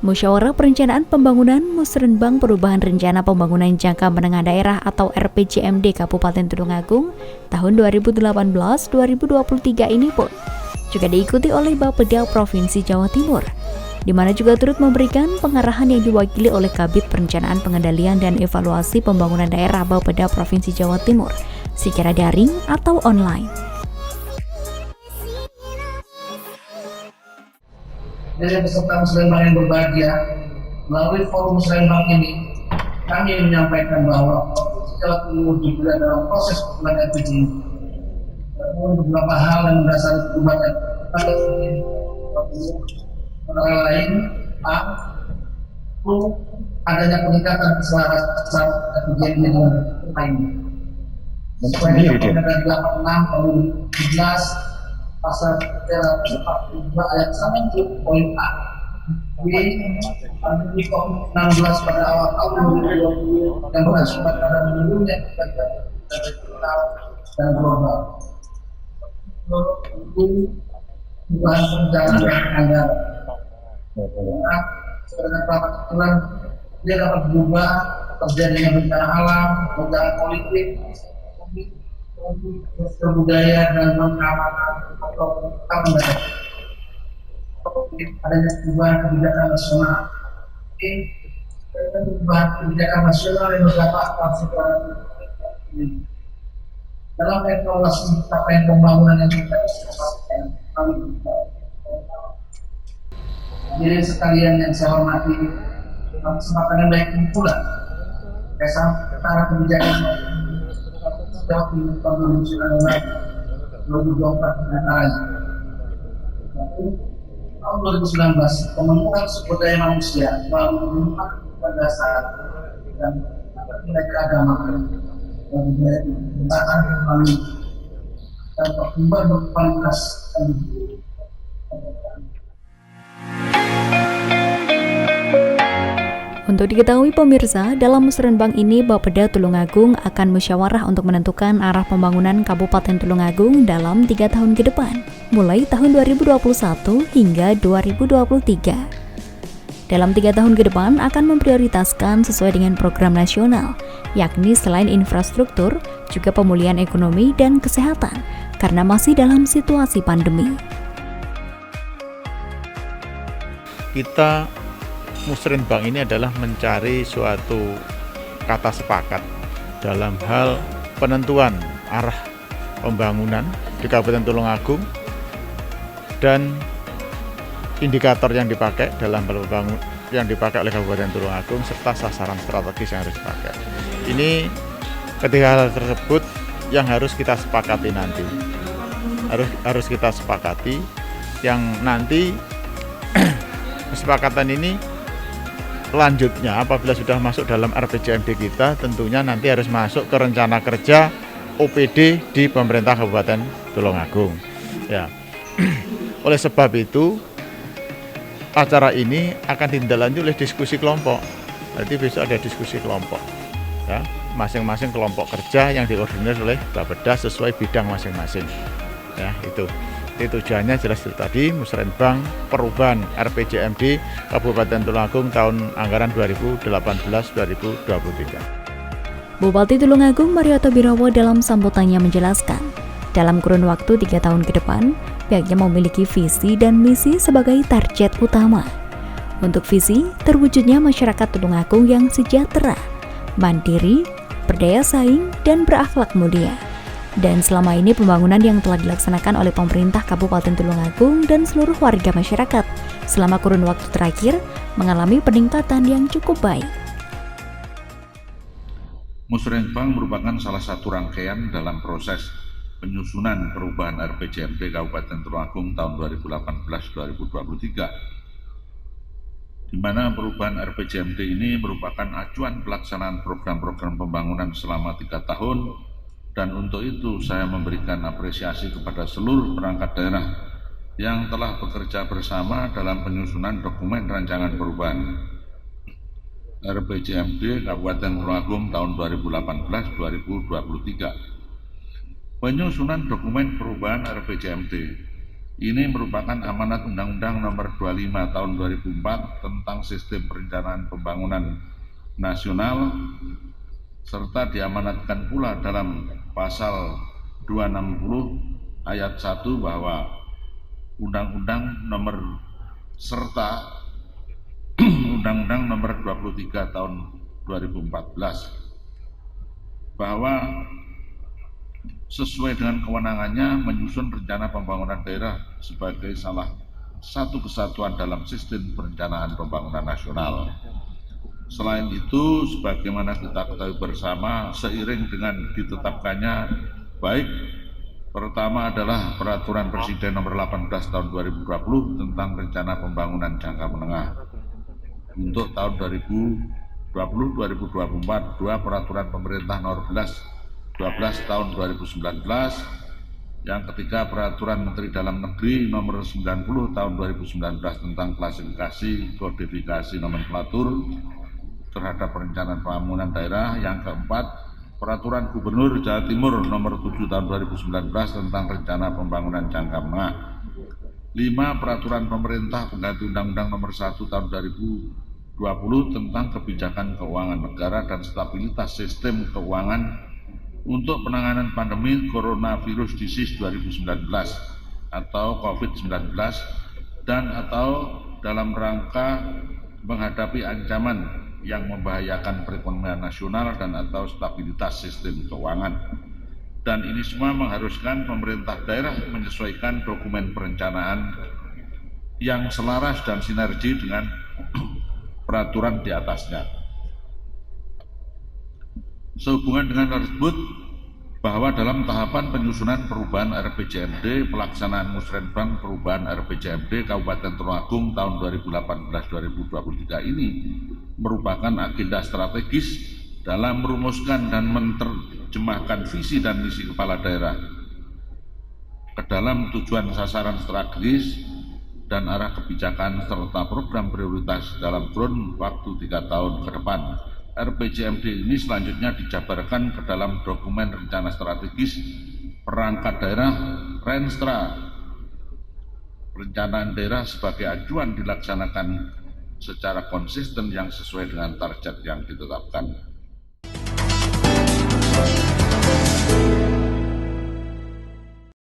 Musyawarah Perencanaan Pembangunan Musrenbang Perubahan Rencana Pembangunan Jangka Menengah Daerah atau RPJMD Kabupaten Tulungagung tahun 2018-2023 ini pun juga diikuti oleh Bapeda Provinsi Jawa Timur, di mana juga turut memberikan pengarahan yang diwakili oleh Kabid Perencanaan Pengendalian dan Evaluasi Pembangunan Daerah Bapeda Provinsi Jawa Timur secara daring atau online. Dari peserta Musrenbang yang berbahagia, melalui forum Musrenbang ini, kami menyampaikan bahwa Jawa Timur juga dalam proses perubahan LPG beberapa hal yang mendasari perubahan pada antara lain adanya peningkatan keselarasan LPG dengan lain. Sesuai dengan Undang-Undang 86 tahun 2017 pasal 342 ayat 1 poin A pandemi COVID-19 pada awal tahun 2020 yang berakibat pada menurunnya dan global untuk perubahan perencanaan anggaran. Sebenarnya peraturan dia dapat berubah terjadinya bencana alam, bencana politik, budaya dan keamanan atau keamanan. Adanya perubahan kebijakan nasional. Perubahan kebijakan nasional yang berdampak dalam evaluasi capaian pembangunan yang kita lakukan. Jadi sekalian yang saya hormati, kesempatan yang baik ini pula antara kebijakan Jawa Timur tahun 2024 dan lain. Tahun 2019 pembentukan sumber daya manusia melalui 4 dasar dan nilai keagamaan dan nilai kebangsaan melalui dan pertumbuhan berkualitas dan Untuk diketahui pemirsa, dalam Musrenbang ini Bapeda Tulungagung akan musyawarah untuk menentukan arah pembangunan Kabupaten Tulungagung dalam 3 tahun ke depan, mulai tahun 2021 hingga 2023. Dalam 3 tahun ke depan akan memprioritaskan sesuai dengan program nasional, yakni selain infrastruktur, juga pemulihan ekonomi dan kesehatan, karena masih dalam situasi pandemi. Kita Musrenbang ini adalah mencari suatu kata sepakat dalam hal penentuan arah pembangunan di Kabupaten Tulungagung dan indikator yang dipakai dalam pembangunan yang dipakai oleh Kabupaten Tulungagung serta sasaran strategis yang harus dipakai. Ini ketiga hal tersebut yang harus kita sepakati nanti. Harus kita sepakati yang nanti kesepakatan ini selanjutnya apabila sudah masuk dalam RPJMD kita tentunya nanti harus masuk ke rencana kerja OPD di pemerintah Kabupaten Tulungagung ya. Oleh sebab itu acara ini akan ditindaklanjuti oleh diskusi kelompok. Nanti besok ada diskusi kelompok ya, masing-masing kelompok kerja yang diordinir oleh Bapeda sesuai bidang masing-masing ya. Itu tujuannya jelas itu tadi, Musrenbang perubahan RPJMD Kabupaten Tulungagung tahun anggaran 2018-2023. Bupati Tulungagung Marioto Birowo dalam sambutannya menjelaskan, dalam kurun waktu 3 tahun ke depan, pihaknya memiliki visi dan misi sebagai target utama. Untuk visi, terwujudnya masyarakat Tulungagung yang sejahtera, mandiri, berdaya saing, dan berakhlak mulia. Dan selama ini pembangunan yang telah dilaksanakan oleh pemerintah Kabupaten Tulungagung dan seluruh warga masyarakat selama kurun waktu terakhir mengalami peningkatan yang cukup baik. Musrenbang merupakan salah satu rangkaian dalam proses penyusunan perubahan RPJMD Kabupaten Tulungagung tahun 2018-2023, di mana perubahan RPJMD ini merupakan acuan pelaksanaan program-program pembangunan selama 3 tahun. Dan untuk itu saya memberikan apresiasi kepada seluruh perangkat daerah yang telah bekerja bersama dalam penyusunan dokumen rancangan perubahan RPJMD Kabupaten Tulungagung tahun 2018-2023. Penyusunan dokumen perubahan RPJMD Ini merupakan amanat Undang-Undang Nomor 25 Tahun 2004 tentang Sistem Perencanaan Pembangunan Nasional, serta diamanatkan pula dalam pasal 260 ayat 1 bahwa Undang-Undang Nomor serta Undang-Undang Nomor 23 Tahun 2014 bahwa sesuai dengan kewenangannya menyusun rencana pembangunan daerah sebagai salah satu kesatuan dalam sistem perencanaan pembangunan nasional. Selain itu, sebagaimana kita ketahui bersama, seiring dengan ditetapkannya baik pertama adalah Peraturan Presiden Nomor 18 Tahun 2020 tentang Rencana Pembangunan Jangka Menengah untuk tahun 2020-2024, dua Peraturan Pemerintah Nomor 12 Tahun 2019, yang ketiga Peraturan Menteri Dalam Negeri Nomor 90 Tahun 2019 tentang klasifikasi, kodifikasi, nomenklatur terhadap perencanaan pembangunan daerah, yang keempat Peraturan Gubernur Jawa Timur Nomor 7 Tahun 2019 tentang rencana pembangunan jangka menengah, 5 Peraturan Pemerintah pengganti Undang-Undang Nomor 1 Tahun 2020 tentang kebijakan keuangan negara dan stabilitas sistem keuangan untuk penanganan pandemi coronavirus disease 2019 atau COVID-19 dan atau dalam rangka menghadapi ancaman yang membahayakan perekonomian nasional dan atau stabilitas sistem keuangan. Dan ini semua mengharuskan pemerintah daerah menyesuaikan dokumen perencanaan yang selaras dan sinergi dengan peraturan di atasnya. Sehubungan dengan hal tersebut, bahwa dalam tahapan penyusunan perubahan RPJMD, pelaksanaan Musrenbang perubahan RPJMD Kabupaten Tulungagung tahun 2018-2023 ini merupakan agenda strategis dalam merumuskan dan menerjemahkan visi dan misi kepala daerah ke dalam tujuan sasaran strategis dan arah kebijakan serta program prioritas dalam kurun waktu 3 tahun ke depan. RPJMD ini selanjutnya dijabarkan ke dalam dokumen rencana strategis perangkat daerah Renstra perencanaan daerah sebagai acuan dilaksanakan secara konsisten yang sesuai dengan target yang ditetapkan.